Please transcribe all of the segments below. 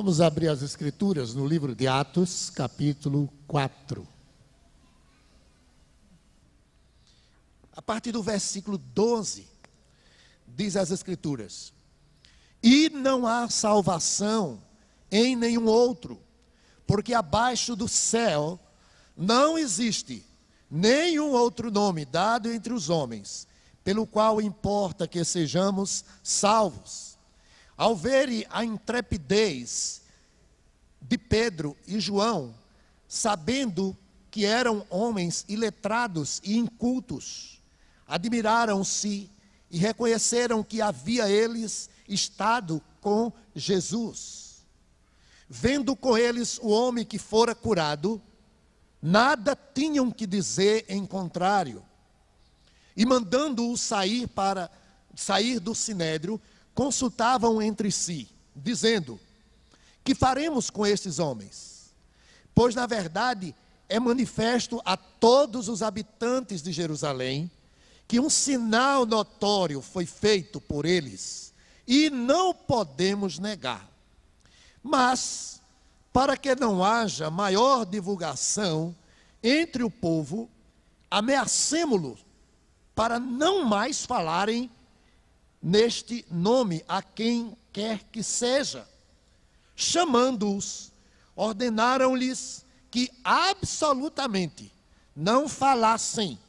Vamos abrir as Escrituras no livro de Atos, capítulo 4. A partir do versículo 12, diz as Escrituras: E não há salvação em nenhum outro, porque abaixo do céu não existe nenhum outro nome dado entre os homens, pelo qual importa que sejamos salvos. Ao verem a intrepidez de Pedro e João, sabendo que eram homens iletrados e incultos, admiraram-se e reconheceram que havia eles estado com Jesus. Vendo com eles o homem que fora curado, nada tinham que dizer em contrário. E mandando-o sair do sinédrio, consultavam entre si, dizendo: Que faremos com estes homens? Pois na verdade é manifesto a todos os habitantes de Jerusalém que um sinal notório foi feito por eles, e não podemos negar. Mas, para que não haja maior divulgação entre o povo, ameacemo-lo para não mais falarem neste nome a quem quer que seja. Chamando-os, ordenaram-lhes que absolutamente não falassem,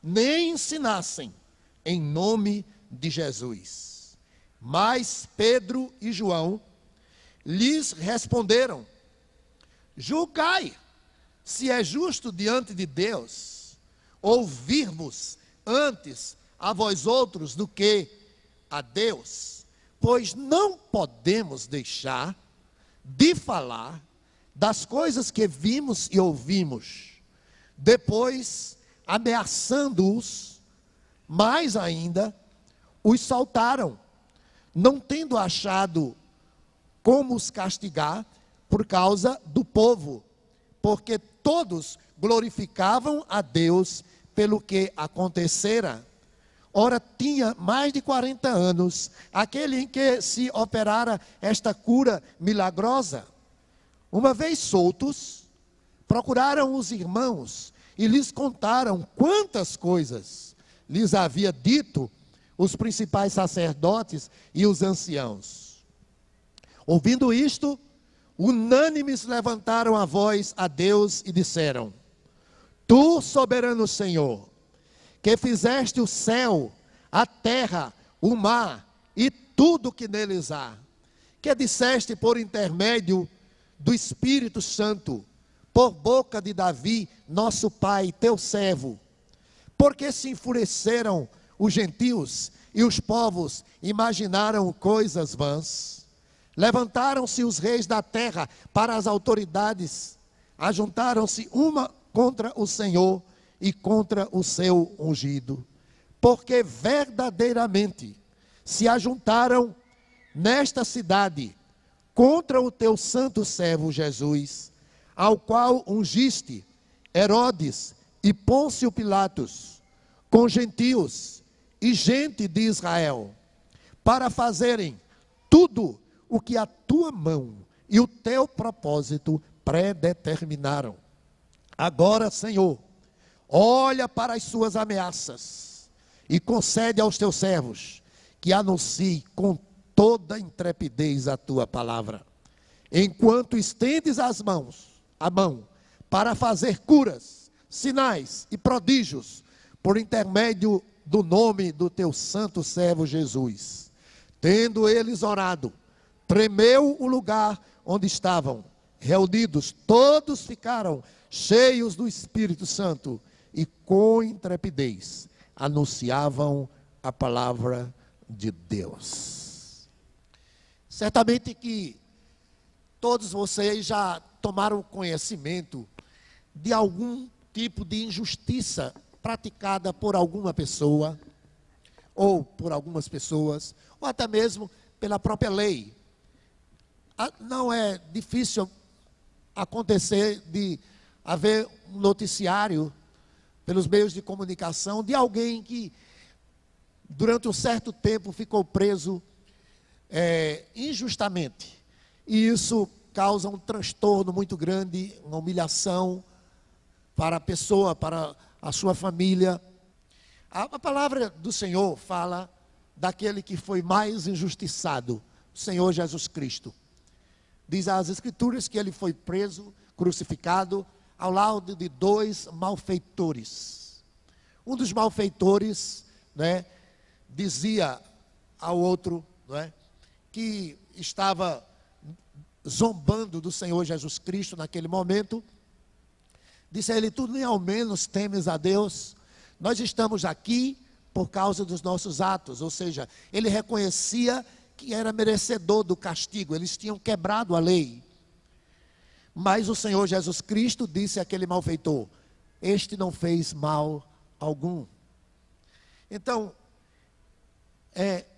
nem ensinassem em nome de Jesus. Mas Pedro e João lhes responderam: Julgai se é justo diante de Deus ouvir-vos antes a vós outros do que a Deus, pois não podemos deixar de falar das coisas que vimos e ouvimos. Depois, ameaçando-os mais ainda, os soltaram, não tendo achado como os castigar por causa do povo, porque todos glorificavam a Deus pelo que acontecera. Ora, tinha mais de 40 anos aquele em que se operara esta cura milagrosa. Uma vez soltos, procuraram os irmãos e lhes contaram quantas coisas lhes havia dito os principais sacerdotes e os anciãos. Ouvindo isto, unânimes levantaram a voz a Deus e disseram: Tu, soberano Senhor, que fizeste o céu, a terra, o mar e tudo que neles há, que disseste por intermédio do Espírito Santo, por boca de Davi, nosso pai, teu servo, porque se enfureceram os gentios e os povos imaginaram coisas vãs. Levantaram-se os reis da terra para as autoridades, ajuntaram-se uma contra o Senhor e contra o seu ungido, porque verdadeiramente se ajuntaram nesta cidade contra o teu santo servo Jesus, ao qual ungiste Herodes e Pôncio Pilatos, com gentios e gente de Israel, para fazerem tudo o que a tua mão e o teu propósito predeterminaram. Agora, Senhor, olha para as suas ameaças e concede aos teus servos que anuncie com toda intrepidez a tua palavra, enquanto estendes a mão para fazer curas, sinais e prodígios por intermédio do nome do teu santo servo Jesus. Tendo eles orado, tremeu o lugar onde estavam reunidos, todos ficaram cheios do Espírito Santo e com intrepidez anunciavam a palavra de Deus. Certamente que todos vocês já tomaram conhecimento de algum tipo de injustiça praticada por alguma pessoa, ou por algumas pessoas, ou até mesmo pela própria lei. Não é difícil acontecer de haver um noticiário pelos meios de comunicação de alguém que durante um certo tempo ficou preso injustamente. E isso causa um transtorno muito grande, uma humilhação para a pessoa, para a sua família. A palavra do Senhor fala daquele que foi mais injustiçado, o Senhor Jesus Cristo. Diz as Escrituras que ele foi preso, crucificado, ao lado de dois malfeitores. Um dos malfeitores, né, dizia ao outro, né, que estava zombando do Senhor Jesus Cristo naquele momento, disse a ele: tu nem ao menos temes a Deus? Nós estamos aqui por causa dos nossos atos. Ou seja, ele reconhecia que era merecedor do castigo, eles tinham quebrado a lei. Mas o Senhor Jesus Cristo disse àquele malfeitor: este não fez mal algum. Então,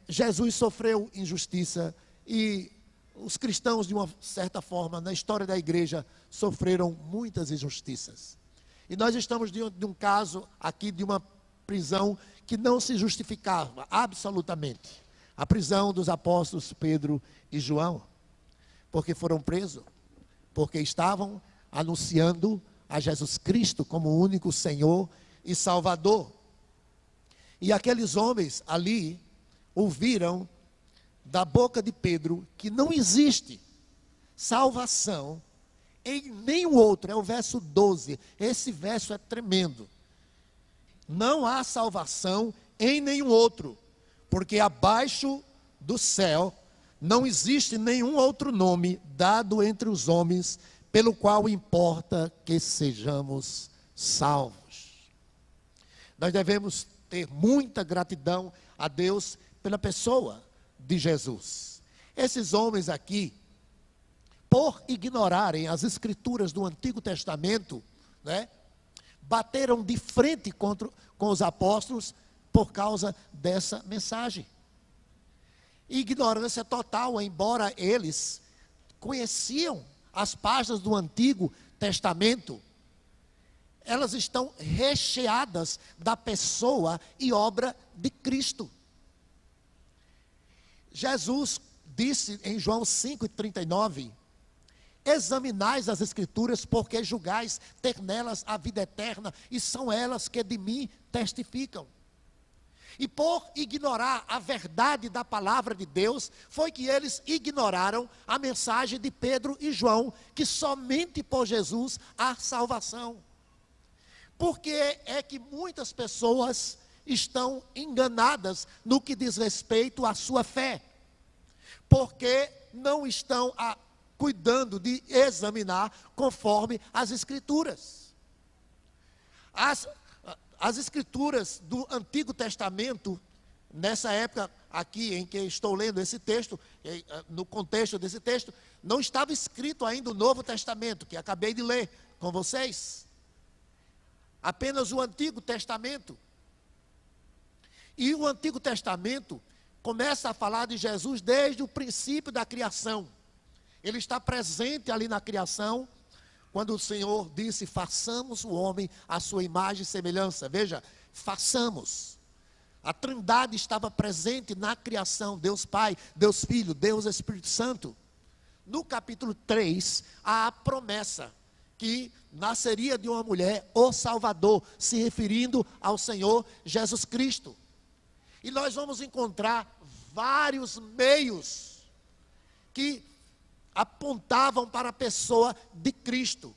Jesus sofreu injustiça, e os cristãos, de uma certa forma, na história da igreja, sofreram muitas injustiças. E nós estamos diante de um caso aqui de uma prisão que não se justificava absolutamente. A prisão dos apóstolos Pedro e João, porque foram presos, porque estavam anunciando a Jesus Cristo como o único Senhor e Salvador. E aqueles homens ali ouviram da boca de Pedro que não existe salvação em nenhum outro. É o verso 12, esse verso é tremendo. Não há salvação em nenhum outro, porque abaixo do céu não existe nenhum outro nome dado entre os homens pelo qual importa que sejamos salvos. Nós devemos ter muita gratidão a Deus pela pessoa de Jesus. Esses homens aqui, por ignorarem as escrituras do Antigo Testamento, né, bateram de frente com os apóstolos por causa dessa mensagem. Ignorância total, embora eles conheciam as páginas do Antigo Testamento, elas estão recheadas da pessoa e obra de Cristo. Jesus disse em João 5,39: examinais as Escrituras, porque julgais ter nelas a vida eterna, e são elas que de mim testificam. E por ignorar a verdade da palavra de Deus, foi que eles ignoraram a mensagem de Pedro e João, que somente por Jesus há salvação. Por que é que muitas pessoas estão enganadas no que diz respeito à sua fé? Porque não estão cuidando de examinar conforme as Escrituras. As Escrituras do Antigo Testamento, nessa época aqui em que estou lendo esse texto, no contexto desse texto, não estava escrito ainda o Novo Testamento, que acabei de ler com vocês. Apenas o Antigo Testamento. E o Antigo Testamento começa a falar de Jesus desde o princípio da criação. Ele está presente ali na criação, quando o Senhor disse: façamos o homem à sua imagem e semelhança. Veja, façamos. A Trindade estava presente na criação, Deus Pai, Deus Filho, Deus Espírito Santo. No capítulo 3, há a promessa que nasceria de uma mulher o Salvador, se referindo ao Senhor Jesus Cristo. E nós vamos encontrar vários meios que apontavam para a pessoa de Cristo.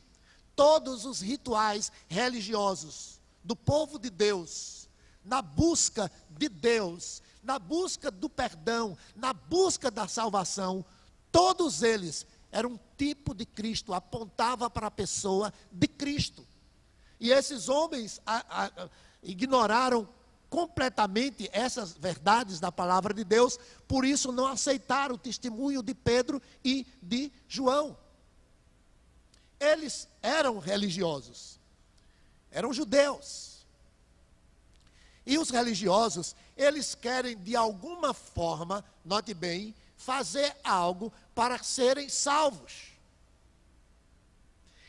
Todos os rituais religiosos do povo de Deus, na busca de Deus, na busca do perdão, na busca da salvação, todos eles eram um tipo de Cristo, apontava para a pessoa de Cristo. E esses homens ignoraram completamente essas verdades da palavra de Deus, por isso não aceitaram o testemunho de Pedro e de João. Eles eram religiosos, eram judeus. E os religiosos, eles querem de alguma forma, note bem, fazer algo para serem salvos.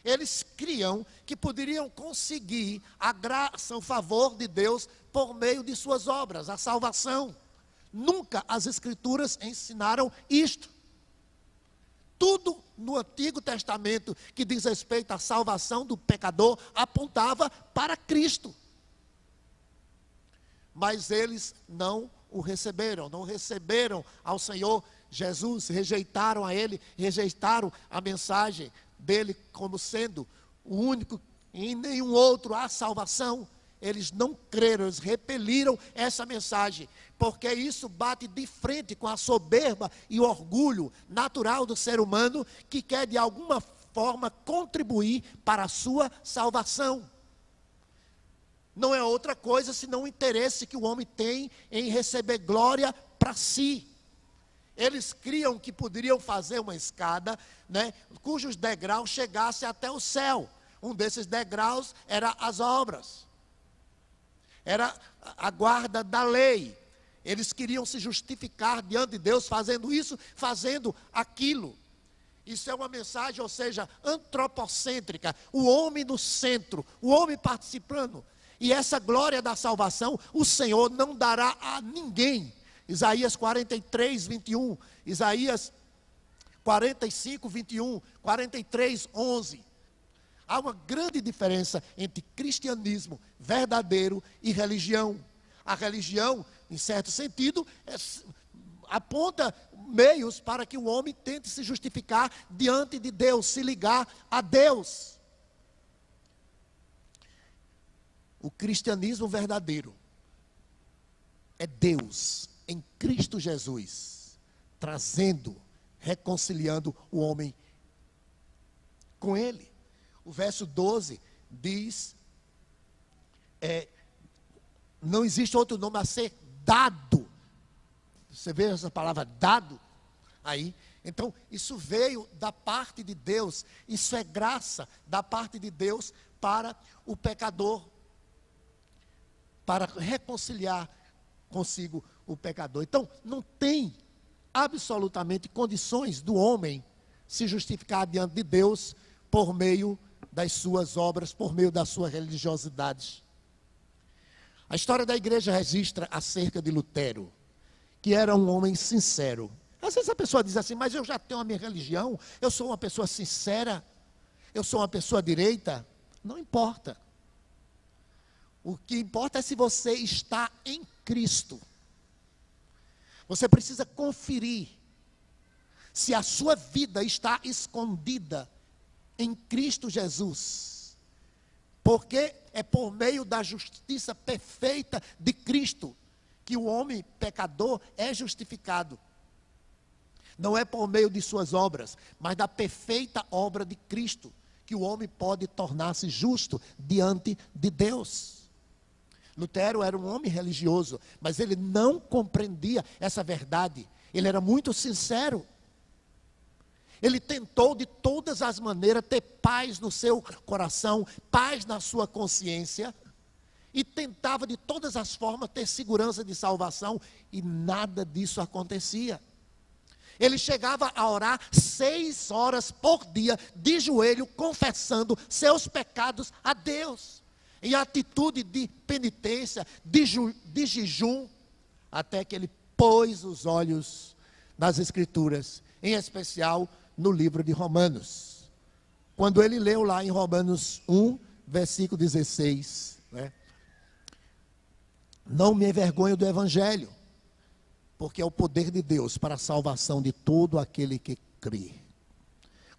Eles criam que poderiam conseguir a graça, o favor de Deus por meio de suas obras, a salvação. Nunca as Escrituras ensinaram isto. tudo no Antigo Testamento que diz respeito à salvação do pecador apontava para Cristo. Mas eles não o receberam, não receberam ao Senhor Jesus, rejeitaram a Ele, rejeitaram a mensagem dele como sendo o único, em nenhum outro há salvação. Eles não creram, eles repeliram essa mensagem, porque isso bate de frente com a soberba e orgulho natural do ser humano, que quer de alguma forma contribuir para a sua salvação. Não é outra coisa senão o interesse que o homem tem em receber glória para si. Eles criam que poderiam fazer uma escada, né, cujos degraus chegassem até o céu. Um desses degraus era as obras, era a guarda da lei. Eles queriam se justificar diante de Deus fazendo isso, fazendo aquilo. Isso é uma mensagem, ou seja, antropocêntrica, o homem no centro, o homem participando. E essa glória da salvação, o Senhor não dará a ninguém. Isaías 43, 21, Isaías 45, 21, 43, 11. Há uma grande diferença entre cristianismo verdadeiro e religião. A religião, em certo sentido, aponta meios para que o homem tente se justificar diante de Deus, se ligar a Deus. O cristianismo verdadeiro é Deus em Cristo Jesus, trazendo, reconciliando o homem com Ele. O verso 12 diz, não existe outro nome a ser dado. Você vê essa palavra dado aí? Então, isso veio da parte de Deus, isso é graça da parte de Deus para o pecador, para reconciliar consigo o pecador. Então, não tem absolutamente condições do homem se justificar diante de Deus por meio das suas obras, por meio da sua religiosidade. A história da igreja registra acerca de Lutero, que era um homem sincero. Às vezes a pessoa diz assim, mas eu já tenho a minha religião, eu sou uma pessoa sincera, eu sou uma pessoa direita. Não importa. O que importa é se você está em Cristo. Você precisa conferir se a sua vida está escondida em Cristo Jesus. Porque é por meio da justiça perfeita de Cristo que o homem pecador é justificado. Não é por meio de suas obras, mas da perfeita obra de Cristo que o homem pode tornar-se justo diante de Deus. Lutero era um homem religioso, mas ele não compreendia essa verdade. Ele era muito sincero. Ele tentou de todas as maneiras ter paz no seu coração, paz na sua consciência, e tentava de todas as formas ter segurança de salvação, e nada disso acontecia. Ele chegava a orar 6 horas por dia, de joelho, confessando seus pecados a Deus, em atitude de penitência, de jejum, até que ele pôs os olhos nas Escrituras, em especial no livro de Romanos. Quando ele leu lá em Romanos 1, versículo 16, né? Não me envergonho do Evangelho, porque é o poder de Deus para a salvação de todo aquele que crê.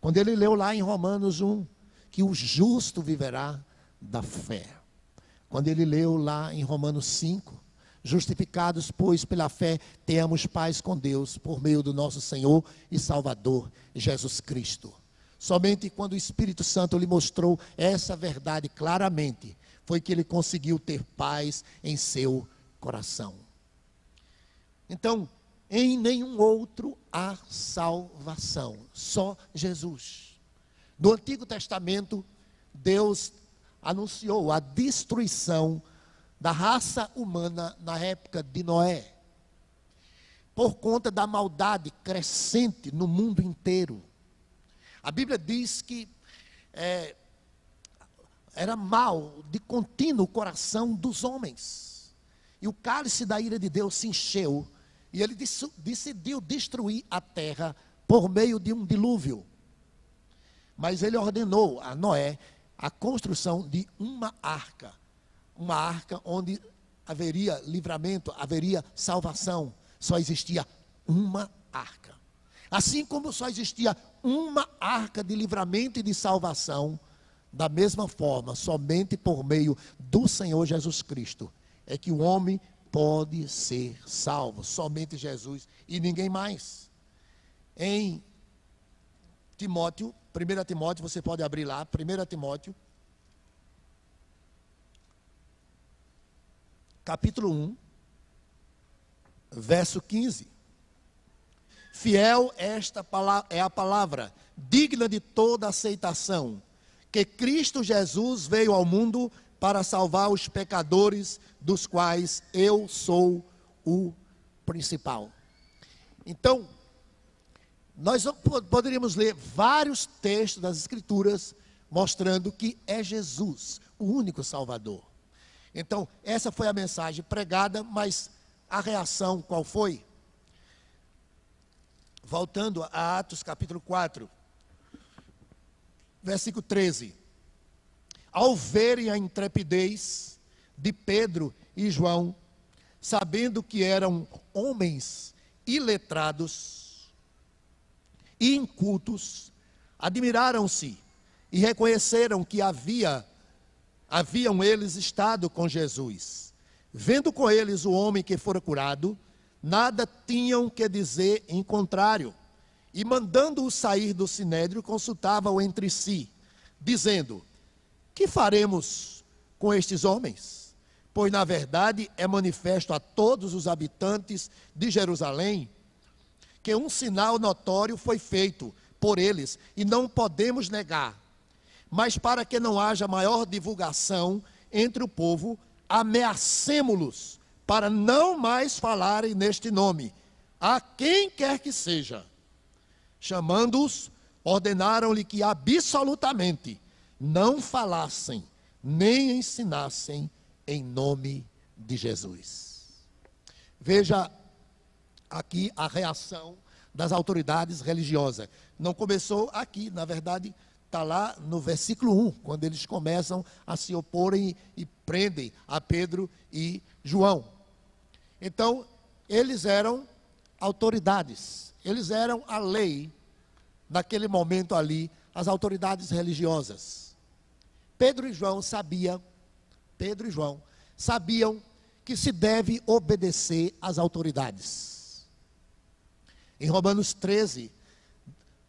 Quando ele leu lá em Romanos 1, que o justo viverá da fé. Quando ele leu lá em Romanos 5, justificados, pois, pela fé, tenhamos paz com Deus, por meio do nosso Senhor e Salvador, Jesus Cristo. Somente quando o Espírito Santo lhe mostrou essa verdade claramente, foi que ele conseguiu ter paz em seu coração. Então, em nenhum outro há salvação, só Jesus. No Antigo Testamento, Deus anunciou a destruição da raça humana na época de Noé, por conta da maldade crescente no mundo inteiro. A Bíblia diz que era mal de contínuo o coração dos homens, e o cálice da ira de Deus se encheu, e ele decidiu destruir a terra por meio de um dilúvio. Mas ele ordenou a Noé a construção de uma arca onde haveria livramento, haveria salvação. Só existia uma arca. Assim como só existia uma arca de livramento e de salvação, da mesma forma, somente por meio do Senhor Jesus Cristo é que o homem pode ser salvo. Somente Jesus e ninguém mais. Em Timóteo, 1 Timóteo, você pode abrir lá, 1 Timóteo, capítulo 1, verso 15. Fiel esta é a palavra, digna de toda aceitação, que Cristo Jesus veio ao mundo para salvar os pecadores, dos quais eu sou o principal. Então, nós poderíamos ler vários textos das Escrituras mostrando que é Jesus, o único Salvador. Então, essa foi a mensagem pregada, mas a reação qual foi? Voltando a Atos capítulo 4, versículo 13. Ao verem a intrepidez de Pedro e João, sabendo que eram homens iletrados e incultos, admiraram-se e reconheceram que haviam eles estado com Jesus. Vendo com eles o homem que fora curado, nada tinham que dizer em contrário. E mandando-o sair do sinédrio, consultavam entre si, dizendo: que faremos com estes homens? Pois na verdade é manifesto a todos os habitantes de Jerusalém que um sinal notório foi feito por eles, e não podemos negar. Mas para que não haja maior divulgação entre o povo, ameacemo-los para não mais falarem neste nome, a quem quer que seja. Chamando-os, ordenaram-lhe que absolutamente não falassem, nem ensinassem em nome de Jesus. Veja aqui a reação das autoridades religiosas. Não começou aqui, na verdade, está lá no versículo 1, quando eles começam a se oporem e prendem a Pedro e João. Então, eles eram autoridades, eles eram a lei, naquele momento ali, as autoridades religiosas. Pedro e João sabiam que se deve obedecer às autoridades. Em Romanos 13,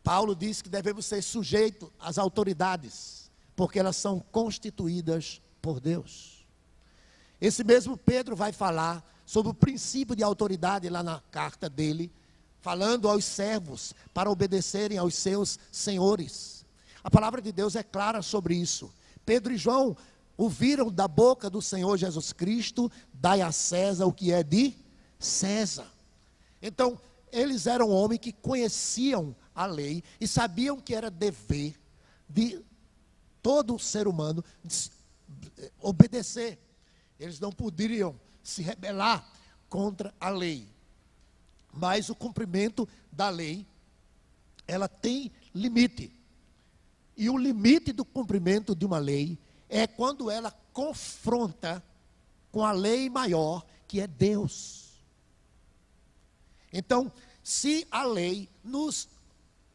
Paulo diz que devemos ser sujeitos às autoridades, porque elas são constituídas por Deus. Esse mesmo Pedro vai falar sobre o princípio de autoridade lá na carta dele, falando aos servos para obedecerem aos seus senhores. A palavra de Deus é clara sobre isso. Pedro e João ouviram da boca do Senhor Jesus Cristo: dai a César o que é de César. Então, eles eram homens que conheciam a lei e sabiam que era dever de todo ser humano obedecer. Eles não poderiam se rebelar contra a lei. Mas o cumprimento da lei, ela tem limite. E o limite do cumprimento de uma lei é quando ela confronta com a lei maior, que é Deus. Então, se a lei nos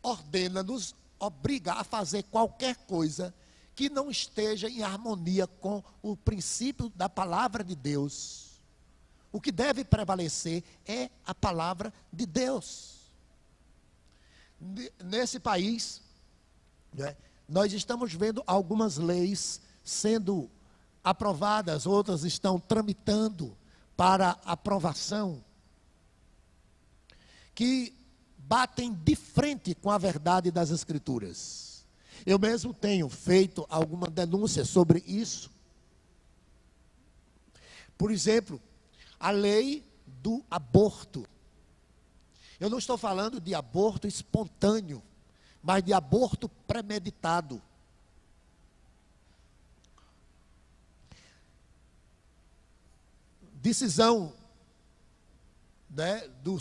ordena, nos obriga a fazer qualquer coisa que não esteja em harmonia com o princípio da palavra de Deus, o que deve prevalecer é a palavra de Deus. Nesse país, né, nós estamos vendo algumas leis sendo aprovadas, outras estão tramitando para aprovação, que batem de frente com a verdade das Escrituras. Eu mesmo tenho feito alguma denúncia sobre isso. Por exemplo, a lei do aborto. Eu não estou falando de aborto espontâneo, mas de aborto premeditado. Decisão, né, do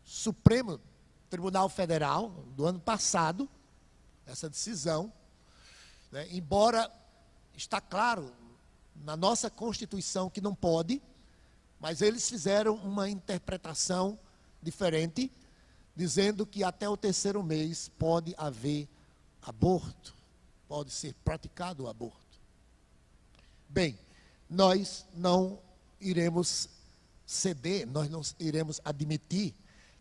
Supremo Tribunal Federal, do ano passado, essa decisão, né, embora está claro na nossa Constituição que não pode, mas eles fizeram uma interpretação diferente, dizendo que até o 3º mês pode haver aborto, pode ser praticado o aborto. Bem, nós não iremos ceder, nós não iremos admitir,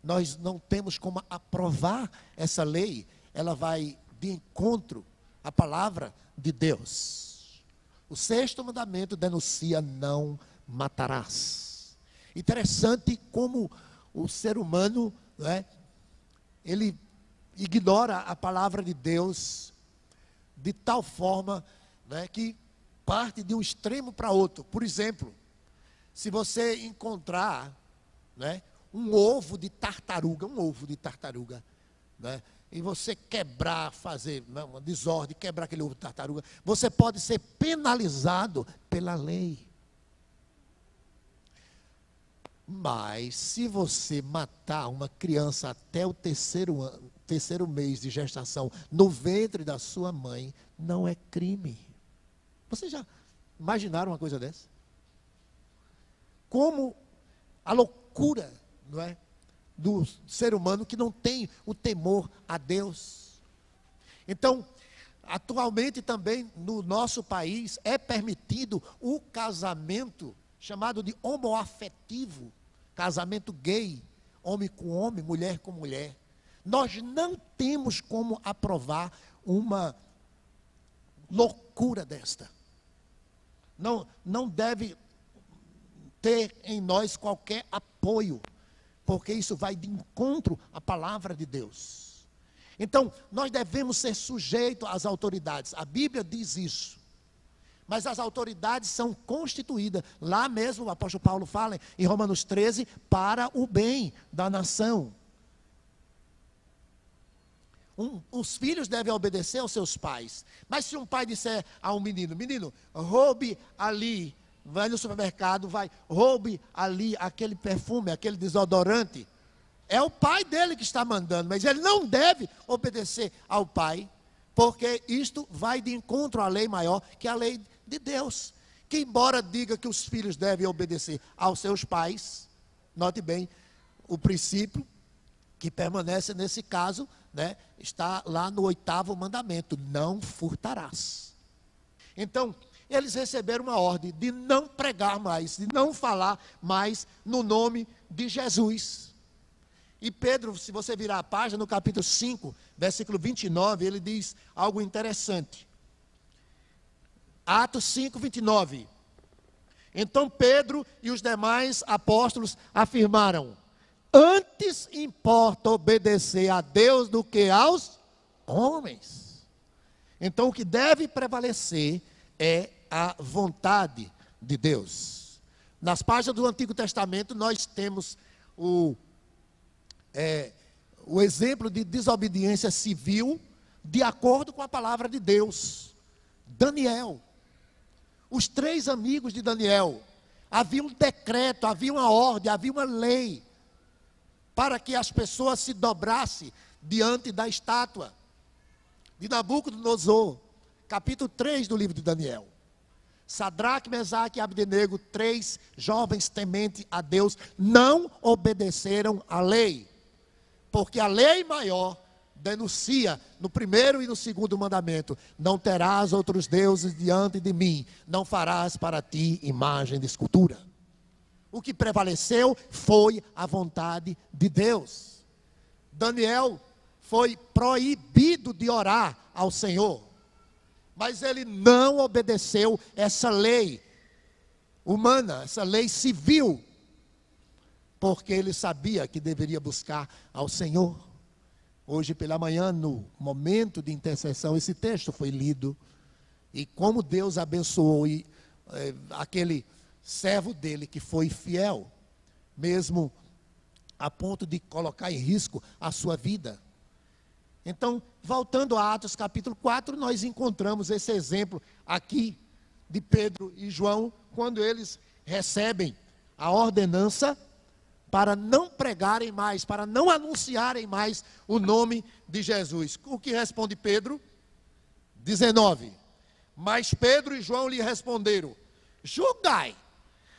nós não temos como aprovar essa lei, ela vai de encontro à palavra de Deus. O 6º mandamento denuncia: não matarás. Interessante como o ser humano, né, ele ignora a palavra de Deus de tal forma, né, que parte de um extremo para outro. Por exemplo, se você encontrar, né, um ovo de tartaruga, né, e você quebrar, fazer uma desordem, quebrar aquele ovo de tartaruga, você pode ser penalizado pela lei. Mas se você matar uma criança até o 3º mês de gestação no ventre da sua mãe, não é crime. Vocês já imaginaram uma coisa dessa? Como a loucura, não é, do ser humano que não tem o temor a Deus. Então, atualmente também no nosso país é permitido o casamento chamado de homoafetivo, casamento gay, homem com homem, mulher com mulher. Nós não temos como aprovar uma loucura desta. Não deve ter em nós qualquer apoio, porque isso vai de encontro à palavra de Deus. Então, nós devemos ser sujeitos às autoridades. A Bíblia diz isso. Mas as autoridades são constituídas, lá mesmo o apóstolo Paulo fala em Romanos 13, para o bem da nação. Os filhos devem obedecer aos seus pais. Mas se um pai disser a um menino: menino, roube ali, vai no supermercado, roube ali aquele perfume, aquele desodorante. É o pai dele que está mandando, mas ele não deve obedecer ao pai, porque isto vai de encontro à lei maior, que é a lei de Deus, que embora diga que os filhos devem obedecer aos seus pais, note bem, o princípio que permanece nesse caso, né, está lá no 8º mandamento: não furtarás. Então, eles receberam uma ordem de não pregar mais, de não falar mais no nome de Jesus. E Pedro, se você virar a página, no capítulo 5, versículo 29, ele diz algo interessante. Atos 5, 29. Então Pedro e os demais apóstolos afirmaram: antes importa obedecer a Deus do que aos homens. Então o que deve prevalecer é a vontade de Deus. Nas páginas do Antigo Testamento nós temos o exemplo de desobediência civil de acordo com a palavra de Deus. Daniel, os 3 amigos de Daniel, havia um decreto, havia uma ordem, havia uma lei para que as pessoas se dobrassem diante da estátua de Nabucodonosor, capítulo 3 do livro de Daniel. Sadraque, Mesaque e Abdenego, 3 jovens tementes a Deus, não obedeceram à lei, porque a lei maior denuncia no 1º e no 2º mandamento: não terás outros deuses diante de mim, não farás para ti imagem de escultura. O que prevaleceu foi a vontade de Deus. Daniel foi proibido de orar ao Senhor, mas ele não obedeceu essa lei humana, essa lei civil, porque ele sabia que deveria buscar ao Senhor. Hoje pela manhã, no momento de intercessão, esse texto foi lido, e como Deus abençoou aquele servo dele que foi fiel, mesmo a ponto de colocar em risco a sua vida. Então, voltando a Atos capítulo 4, nós encontramos esse exemplo aqui de Pedro e João, quando eles recebem a ordenança para não pregarem mais, para não anunciarem mais o nome de Jesus. O que responde Pedro? 19. Mas Pedro e João lhe responderam: julgai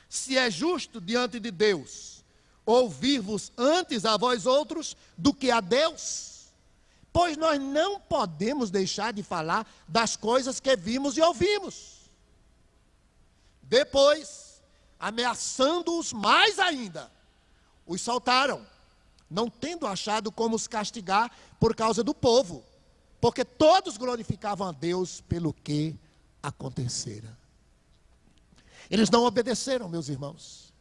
se é justo diante de Deus ouvir-vos antes a vós outros do que a Deus, pois nós não podemos deixar de falar das coisas que vimos e ouvimos. Depois, ameaçando-os mais ainda, os soltaram, não tendo achado como os castigar por causa do povo, porque todos glorificavam a Deus pelo que acontecera. Eles não obedeceram, meus irmãos.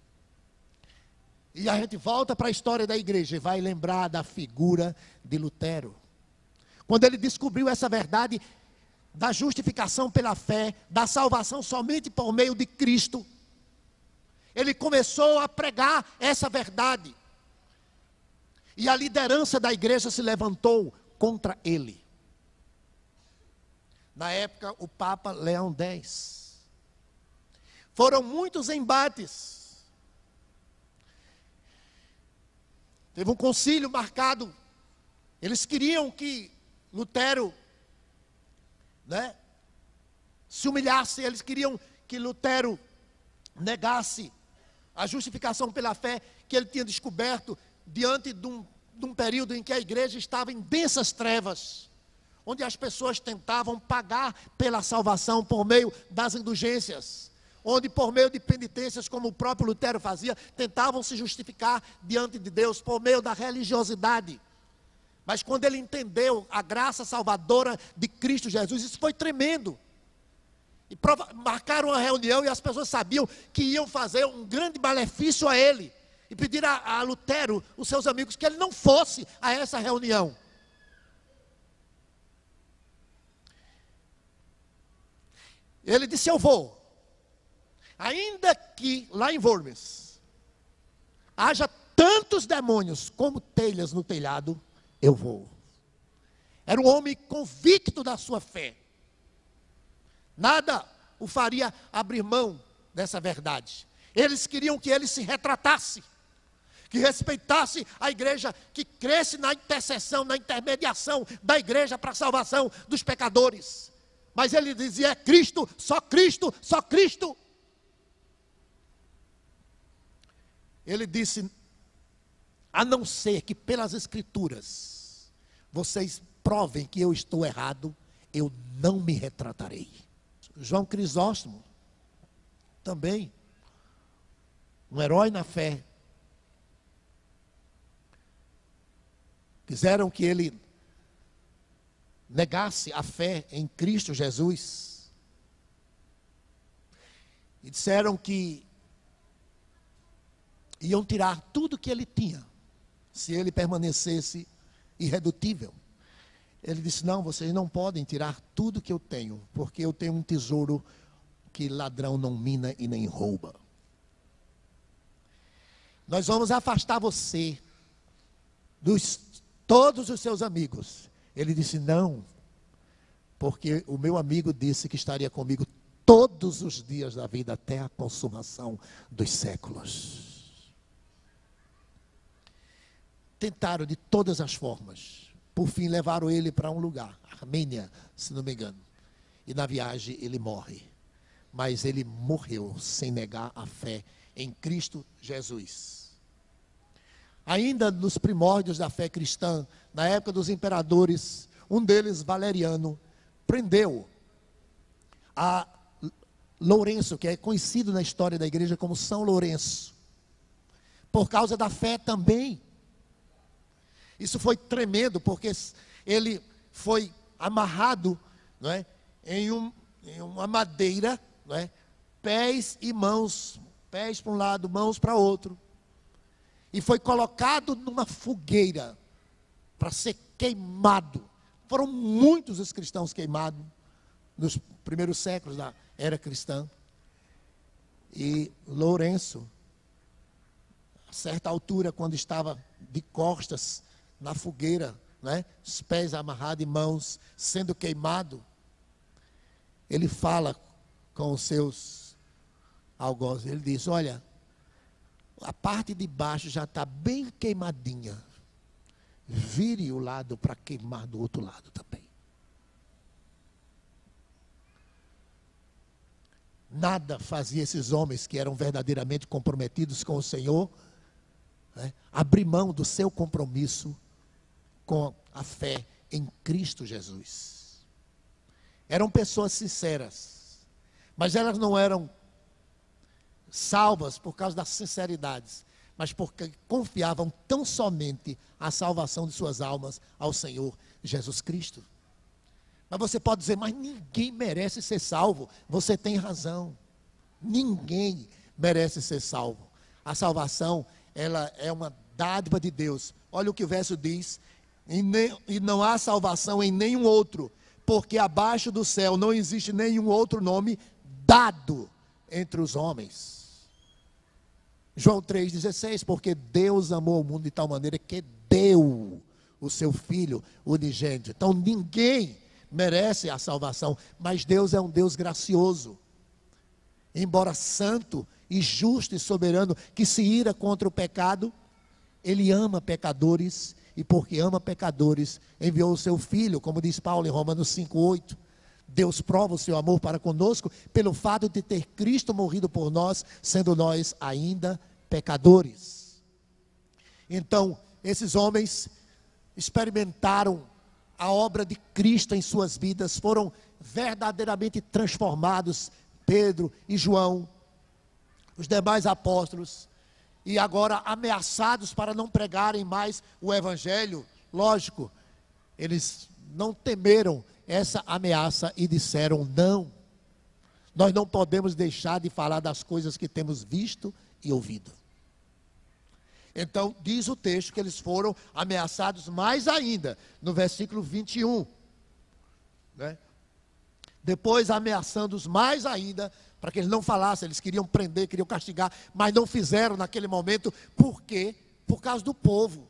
E a gente volta para a história da igreja e vai lembrar da figura de Lutero. Quando ele descobriu essa verdade da justificação pela fé, da salvação somente por meio de Cristo, ele começou a pregar essa verdade. E a liderança da igreja se levantou contra ele. Na época, o Papa Leão X. Foram muitos embates. Teve um concílio marcado. Eles queriam que Lutero, se humilhasse. Eles queriam que Lutero negasse a justificação pela fé que ele tinha descoberto diante de um período em que a igreja estava em densas trevas, onde as pessoas tentavam pagar pela salvação por meio das indulgências, onde por meio de penitências, como o próprio Lutero fazia, tentavam se justificar diante de Deus por meio da religiosidade. Mas quando ele entendeu a graça salvadora de Cristo Jesus, isso foi tremendo. E marcaram uma reunião e as pessoas sabiam que iam fazer um grande malefício a ele. E pediram a Lutero, os seus amigos, que ele não fosse a essa reunião. Ele disse: eu vou. Ainda que lá em Worms haja tantos demônios como telhas no telhado, eu vou. Era um homem convicto da sua fé. Nada o faria abrir mão dessa verdade. Eles queriam que ele se retratasse, que respeitasse a igreja, que cresce na intercessão, na intermediação da igreja para a salvação dos pecadores. Mas ele dizia: é Cristo, só Cristo, só Cristo. Ele disse: a não ser que pelas Escrituras vocês provem que eu estou errado, eu não me retratarei. João Crisóstomo, também, um herói na fé. Quiseram que ele negasse a fé em Cristo Jesus. E disseram que iam tirar tudo que ele tinha, se ele permanecesse irredutível. Ele disse: não, vocês não podem tirar tudo que eu tenho, porque eu tenho um tesouro que ladrão não mina e nem rouba. Nós vamos afastar você dos todos os seus amigos. Ele disse: não, porque o meu amigo disse que estaria comigo todos os dias da vida até a consumação dos séculos. Tentaram de todas as formas. Por fim levaram ele para um lugar, Armênia, se não me engano. E na viagem ele morre. Mas ele morreu sem negar a fé em Cristo Jesus. Ainda nos primórdios da fé cristã, na época dos imperadores, um deles, Valeriano, prendeu a Lourenço, que é conhecido na história da igreja como São Lourenço, por causa da fé também. Isso foi tremendo, porque ele foi amarrado, em uma madeira, pés e mãos, pés para um lado, mãos para outro, e foi colocado numa fogueira para ser queimado. Foram muitos os cristãos queimados nos primeiros séculos da era cristã. E Lourenço, a certa altura, quando estava de costas na fogueira, os pés amarrados e mãos sendo queimado, ele fala com os seus algozes. Ele diz: olha, a parte de baixo já está bem queimadinha. Vire o lado para queimar do outro lado também. Nada fazia esses homens que eram verdadeiramente comprometidos com o Senhor, né, abrir mão do seu compromisso com a fé em Cristo Jesus. Eram pessoas sinceras, mas elas não eram salvas por causa das sinceridades, mas porque confiavam tão somente a salvação de suas almas ao Senhor Jesus Cristo. Mas você pode dizer, mas ninguém merece ser salvo. Você tem razão. Ninguém merece ser salvo. A salvação, ela é uma dádiva de Deus. Olha o que o verso diz: e não há salvação em nenhum outro, porque abaixo do céu não existe nenhum outro nome dado entre os homens. João 3,16, porque Deus amou o mundo de tal maneira que deu o seu Filho unigênito. Então ninguém merece a salvação, mas Deus é um Deus gracioso. Embora santo e justo e soberano, que se ira contra o pecado, Ele ama pecadores, e porque ama pecadores, enviou o seu Filho, como diz Paulo em Romanos 5,8. Deus prova o seu amor para conosco, pelo fato de ter Cristo morrido por nós, sendo nós ainda pecadores. Então, esses homens experimentaram a obra de Cristo em suas vidas, foram verdadeiramente transformados, Pedro e João, os demais apóstolos, e agora ameaçados para não pregarem mais o Evangelho. Lógico, eles não temeram essa ameaça e disseram não. Nós não podemos deixar de falar das coisas que temos visto e ouvido. Então, diz o texto que eles foram ameaçados mais ainda, no versículo 21. Né? Depois, ameaçando-os mais ainda, para que eles não falassem, eles queriam prender, queriam castigar, mas não fizeram naquele momento. Por quê? Por causa do povo.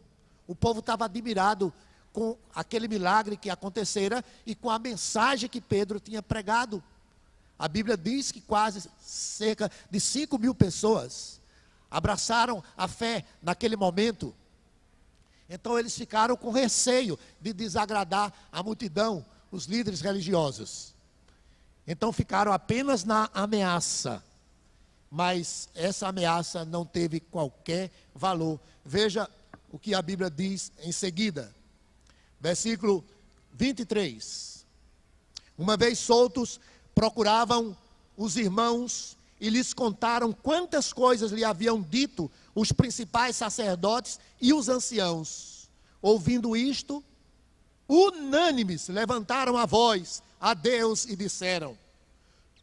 O povo estava admirado com aquele milagre que acontecera e com a mensagem que Pedro tinha pregado. A Bíblia diz que quase cerca de 5.000 pessoas abraçaram a fé naquele momento. Então eles ficaram com receio de desagradar a multidão, os líderes religiosos. Então ficaram apenas na ameaça. Mas essa ameaça não teve qualquer valor. Veja o que a Bíblia diz em seguida. Versículo 23. Uma vez soltos, procuravam os irmãos e lhes contaram quantas coisas lhe haviam dito os principais sacerdotes e os anciãos. Ouvindo isto, unânimes levantaram a voz a Deus e disseram: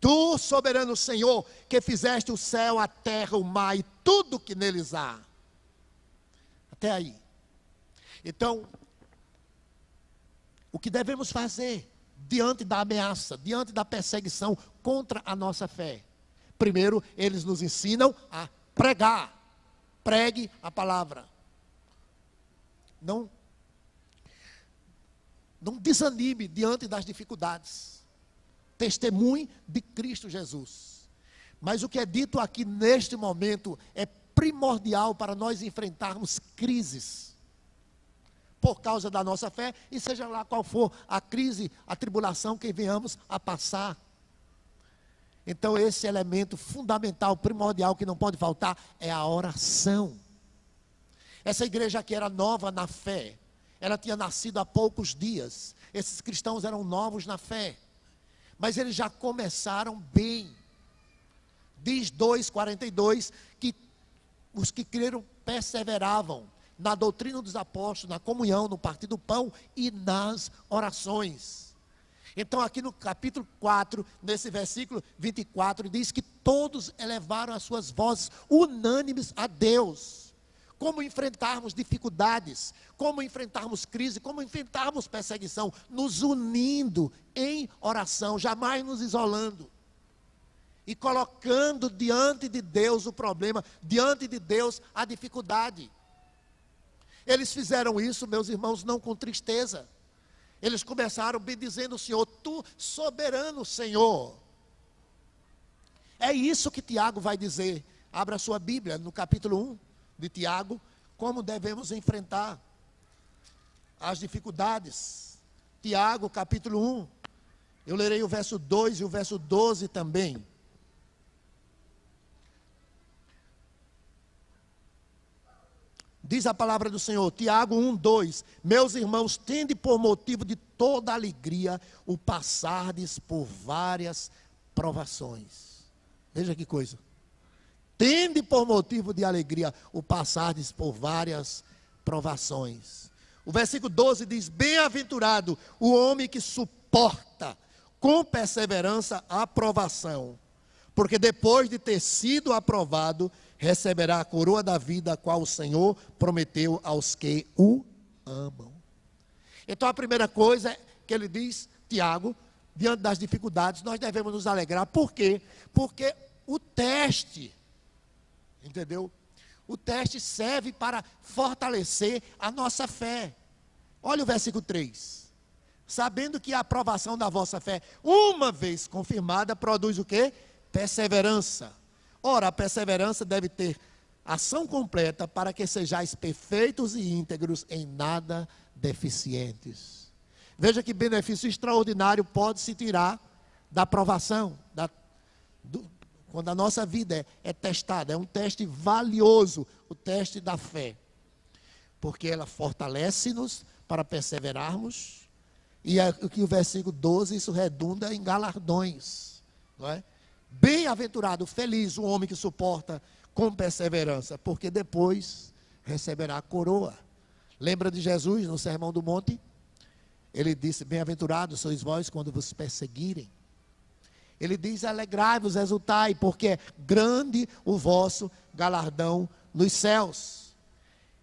Tu, soberano Senhor, que fizeste o céu, a terra, o mar e tudo que neles há. Até aí. Então, o que devemos fazer diante da ameaça, diante da perseguição contra a nossa fé? Primeiro, eles nos ensinam a pregar. Pregue a palavra. Não desanime diante das dificuldades. Testemunhe de Cristo Jesus. Mas o que é dito aqui neste momento é primordial para nós enfrentarmos crises por causa da nossa fé, e seja lá qual for a crise, a tribulação que venhamos a passar. Então esse elemento fundamental, primordial, que não pode faltar, é a oração. Essa igreja aqui era nova na fé, ela tinha nascido há poucos dias, esses cristãos eram novos na fé, mas eles já começaram bem. Diz 2:42 que os que creram perseveravam na doutrina dos apóstolos, na comunhão, no partir do pão e nas orações. Então aqui no capítulo 4, nesse versículo 24, diz que todos elevaram as suas vozes unânimes a Deus. Como enfrentarmos dificuldades, como enfrentarmos crise, como enfrentarmos perseguição, nos unindo em oração, jamais nos isolando. E colocando diante de Deus o problema, diante de Deus a dificuldade. Eles fizeram isso, meus irmãos, não com tristeza. Eles começaram bendizendo o Senhor. Tu, soberano Senhor. É isso que Tiago vai dizer Abra sua Bíblia no capítulo 1 de Tiago, como devemos enfrentar as dificuldades. Tiago, capítulo 1. Eu lerei o verso 2 e o verso 12 também. Diz a palavra do Senhor, Tiago 1, 2. Meus irmãos, tende por motivo de toda alegria o passardes por várias provações. Veja que coisa. Tende por motivo de alegria o passardes por várias provações. O versículo 12 diz, bem-aventurado o homem que suporta com perseverança a provação, porque depois de ter sido aprovado, receberá a coroa da vida, a qual o Senhor prometeu aos que o amam. Então a primeira coisa que ele diz, Tiago, diante das dificuldades, nós devemos nos alegrar. Por quê? Porque o teste, entendeu? O teste serve para fortalecer a nossa fé. Olha o versículo 3. Sabendo que a aprovação da vossa fé, uma vez confirmada, produz o quê? Perseverança. Ora, a perseverança deve ter ação completa para que sejais perfeitos e íntegros, em nada deficientes. Veja que benefício extraordinário pode se tirar da aprovação, quando a nossa vida é testada. É um teste valioso, o teste da fé. Porque ela fortalece-nos para perseverarmos. E aqui o versículo 12, isso redunda em galardões, não é? Bem-aventurado, feliz o homem que suporta com perseverança, porque depois receberá a coroa. Lembra de Jesus no Sermão do Monte? Ele disse, bem-aventurados sois vós quando vos perseguirem. Ele diz, alegrai-vos, exultai, porque é grande o vosso galardão nos céus.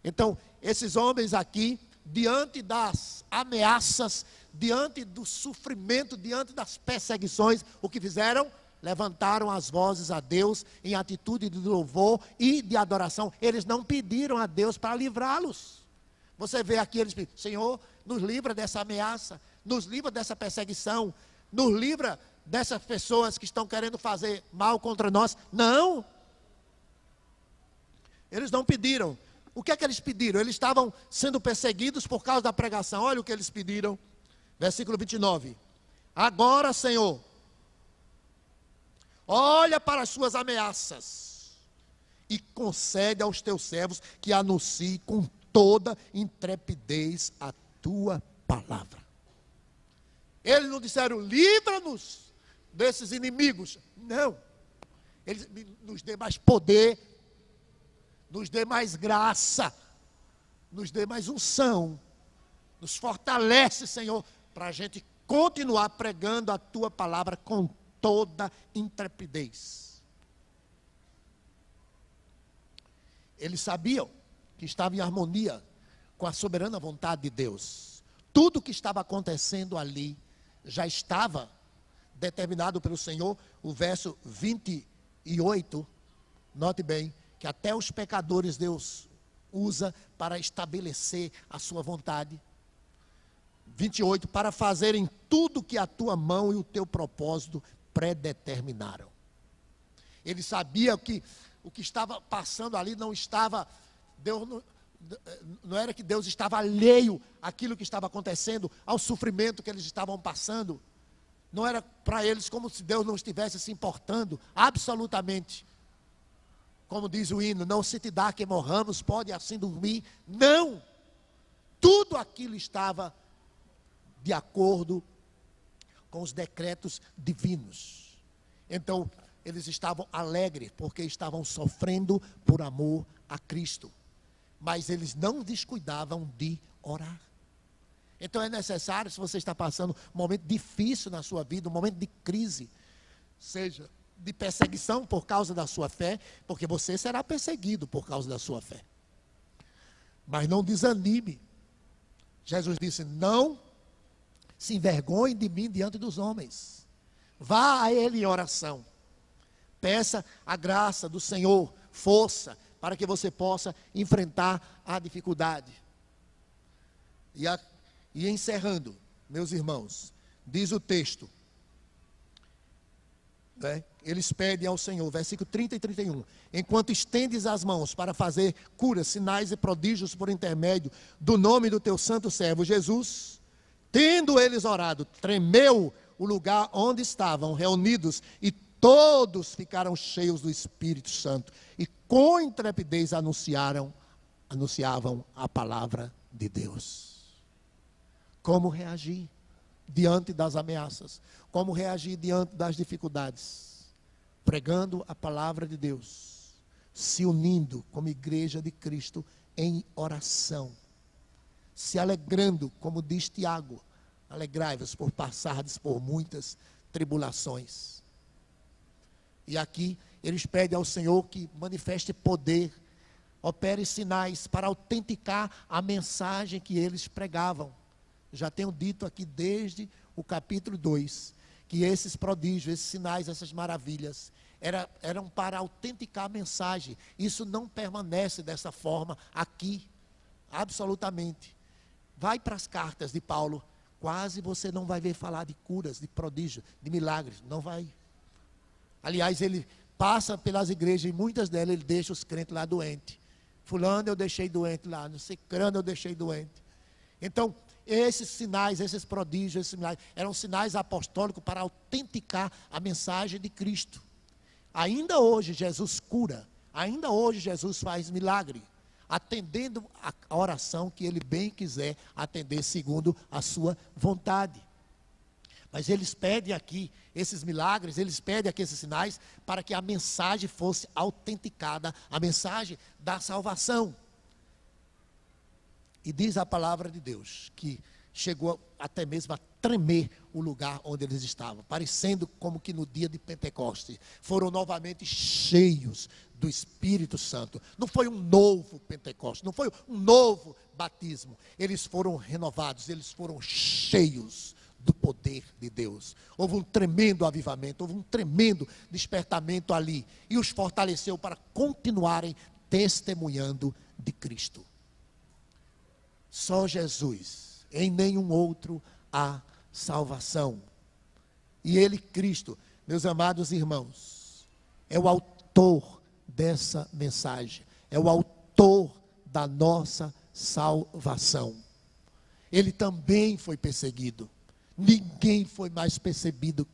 Então, esses homens aqui, diante das ameaças, diante do sofrimento, diante das perseguições, o que fizeram? Levantaram as vozes a Deus em atitude de louvor e de adoração. Eles não pediram a Deus para livrá-los. Você vê aqui eles pedindo, Senhor, nos livra dessa ameaça, nos livra dessa perseguição, nos livra dessas pessoas que estão querendo fazer mal contra nós. Não. Eles não pediram. O que é que eles pediram? Eles estavam sendo perseguidos por causa da pregação. Olha o que eles pediram. Versículo 29. Agora, Senhor, olha para as suas ameaças e concede aos teus servos que anunciem com toda intrepidez a tua palavra. Eles não disseram, livra-nos desses inimigos. Não. Eles nos dê mais poder, nos dê mais graça, nos dê mais unção, nos fortalece, Senhor, para a gente continuar pregando a tua palavra com toda intrepidez. Eles sabiam que estava em harmonia com a soberana vontade de Deus. Tudo que estava acontecendo ali já estava determinado pelo Senhor. O verso 28, note bem, que até os pecadores Deus usa para estabelecer a sua vontade. 28, para fazerem tudo que a tua mão e o teu propósito predeterminaram. Ele sabia que o que estava passando ali não estava, Deus não era que Deus estava alheio àquilo que estava acontecendo, ao sofrimento que eles estavam passando. Não era para eles como se Deus não estivesse se importando, absolutamente. Como diz o hino, não se te dá que morramos, pode assim dormir. Não! Tudo aquilo estava de acordo com os decretos divinos. Então, eles estavam alegres, porque estavam sofrendo por amor a Cristo. Mas eles não descuidavam de orar. Então é necessário, se você está passando um momento difícil na sua vida, um momento de crise, seja de perseguição por causa da sua fé, porque você será perseguido por causa da sua fé. Mas não desanime. Jesus disse, não se envergonhe de mim diante dos homens. Vá a Ele em oração. Peça a graça do Senhor, força, para que você possa enfrentar a dificuldade. E encerrando, meus irmãos, diz o texto, Eles pedem ao Senhor, versículo 30 e 31. Enquanto estendes as mãos para fazer curas, sinais e prodígios por intermédio do nome do teu santo servo Jesus, tendo eles orado, tremeu o lugar onde estavam reunidos e todos ficaram cheios do Espírito Santo e com intrepidez anunciavam a palavra de Deus. Como reagir diante das ameaças? Como reagir diante das dificuldades? Pregando a palavra de Deus, se unindo como igreja de Cristo em oração, se alegrando, como diz Tiago, alegrai-vos por passardes por muitas tribulações. E aqui eles pedem ao Senhor que manifeste poder, opere sinais para autenticar a mensagem que eles pregavam. Já tenho dito aqui desde o capítulo 2, que esses prodígios, esses sinais, essas maravilhas, eram para autenticar a mensagem. Isso não permanece dessa forma aqui, absolutamente. Vai para as cartas de Paulo, quase você não vai ver falar de curas, de prodígios, de milagres, não vai. Aliás, ele passa pelas igrejas e muitas delas ele deixa os crentes lá doentes. Fulano eu deixei doente lá, não sei, crânio eu deixei doente. Então, esses sinais, esses prodígios, esses sinais, eram sinais apostólicos para autenticar a mensagem de Cristo. Ainda hoje Jesus cura, ainda hoje Jesus faz milagre, atendendo a oração que ele bem quiser atender segundo a sua vontade. Mas eles pedem aqui esses milagres, eles pedem aqui esses sinais para que a mensagem fosse autenticada, a mensagem da salvação. E diz a palavra de Deus que chegou até mesmo a tremer o lugar onde eles estavam, parecendo como que no dia de Pentecostes foram novamente cheios do Espírito Santo. Não foi um novo Pentecostes, não foi um novo batismo. Eles foram renovados, eles foram cheios do poder de Deus. Houve um tremendo avivamento, houve um tremendo despertamento ali, e os fortaleceu para continuarem testemunhando de Cristo. Só Jesus, em nenhum outro há salvação. E Ele, Cristo, meus amados irmãos, é o autor dessa mensagem, é o autor da nossa salvação. Ele também foi perseguido. Ninguém foi mais perseguido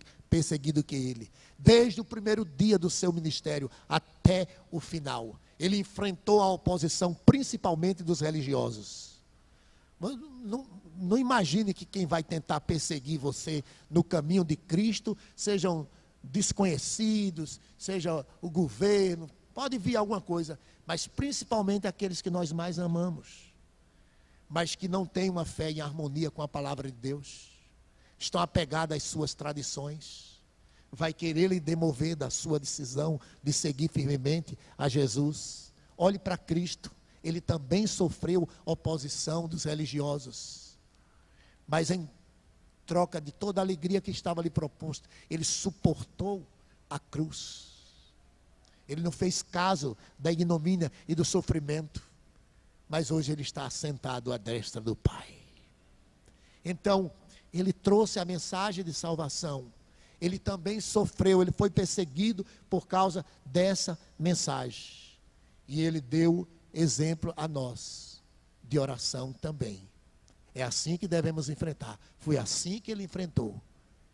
que ele. Desde o primeiro dia do seu ministério até o final. Ele enfrentou a oposição, principalmente dos religiosos. Não imagine que quem vai tentar perseguir você no caminho de Cristo sejam desconhecidos, seja o governo, pode vir alguma coisa, mas principalmente aqueles que nós mais amamos, mas que não têm uma fé em harmonia com a palavra de Deus, estão apegados às suas tradições, vai querer lhe demover da sua decisão de seguir firmemente a Jesus. Olhe para Cristo. Ele também sofreu oposição dos religiosos, mas em troca de toda a alegria que estava lhe proposto, ele suportou a cruz. Ele não fez caso da ignomínia e do sofrimento, mas hoje ele está assentado à destra do Pai. Então, ele trouxe a mensagem de salvação. Ele também sofreu, ele foi perseguido por causa dessa mensagem. E ele deu exemplo a nós, de oração também. É assim que devemos enfrentar. Foi assim que ele enfrentou.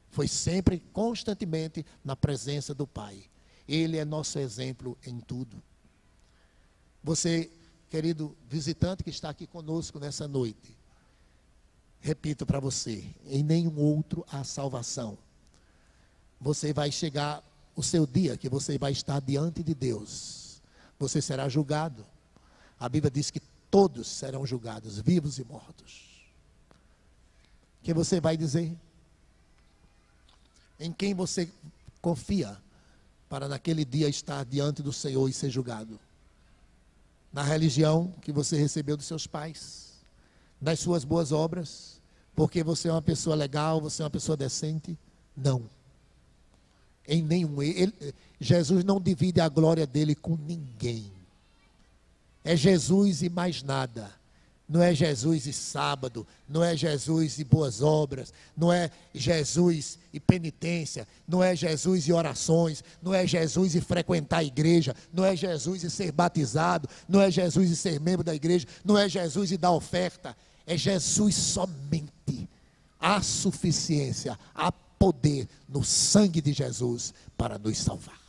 Foi sempre, constantemente, na presença do Pai. Ele é nosso exemplo em tudo. Você, querido visitante que está aqui conosco nessa noite, repito para você, em nenhum outro há salvação. Você vai chegar o seu dia que você vai estar diante de Deus. Você será julgado. A Bíblia diz que todos serão julgados, vivos e mortos. O que você vai dizer? Em quem você confia para naquele dia estar diante do Senhor e ser julgado? Na religião que você recebeu dos seus pais? Nas suas boas obras? Porque você é uma pessoa legal, você é uma pessoa decente? Não. Em nenhum. Jesus não divide a glória dele com ninguém. É Jesus e mais nada. Não é Jesus e sábado, não é Jesus e boas obras, não é Jesus e penitência, não é Jesus e orações, não é Jesus e frequentar a igreja, não é Jesus e ser batizado, não é Jesus e ser membro da igreja, não é Jesus e dar oferta, é Jesus somente. Há suficiência, há poder no sangue de Jesus para nos salvar.